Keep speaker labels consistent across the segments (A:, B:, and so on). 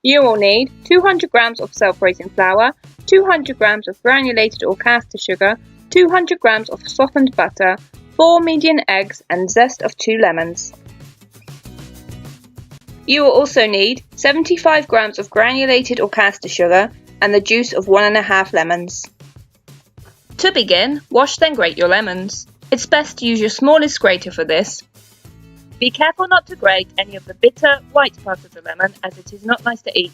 A: You will need 200 grams of self-raising flour, 200 grams of granulated or caster sugar, 200 grams of softened butter, 4 medium eggs and zest of 2 lemons. You will also need 75 grams of granulated or caster sugar and the juice of 1½ lemons. To begin, wash then grate your lemons. It's best to use your smallest grater for this. Be careful not to grate any of the bitter, white part of the lemon as it is not nice to eat.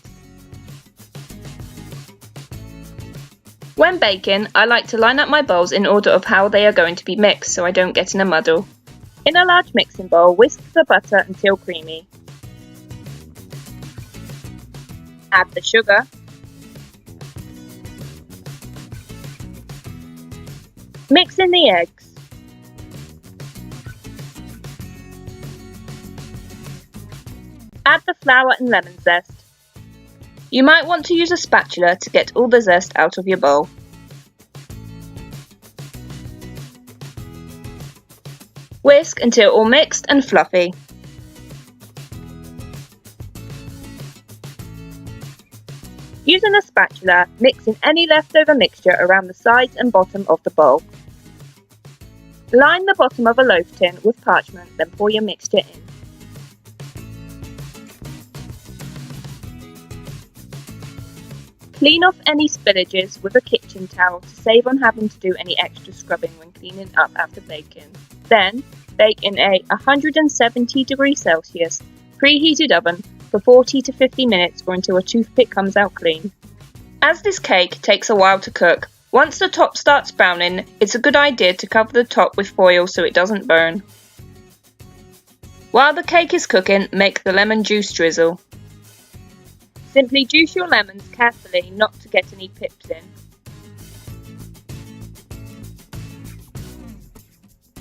A: When baking, I like to line up my bowls in order of how they are going to be mixed so I don't get in a muddle. In a large mixing bowl, whisk the butter until creamy. Add the sugar. Mix in the eggs. Add the flour and lemon zest. You might want to use a spatula to get all the zest out of your bowl. Whisk until all mixed and fluffy. Using a spatula, mix in any leftover mixture around the sides and bottom of the bowl. Line the bottom of a loaf tin with parchment, then pour your mixture in. Clean off any spillages with a kitchen towel to save on having to do any extra scrubbing when cleaning up after baking. Then, bake in a 170°C preheated oven for 40 to 50 minutes or until a toothpick comes out clean. As this cake takes a while to cook, once the top starts browning, it's a good idea to cover the top with foil so it doesn't burn. While the cake is cooking, make the lemon juice drizzle. Simply juice your lemons carefully not to get any pips in.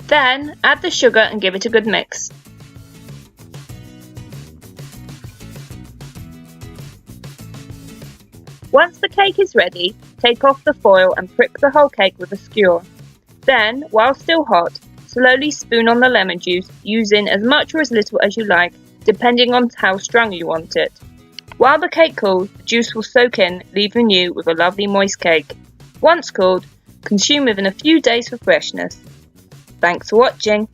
A: Then add the sugar and give it a good mix. Once the cake is ready, take off the foil and prick the whole cake with a skewer. Then, while still hot, slowly spoon on the lemon juice, using as much or as little as you like, depending on how strong you want it. While the cake cools, the juice will soak in, leaving you with a lovely moist cake. Once cooled, consume within a few days for freshness. Thanks for watching.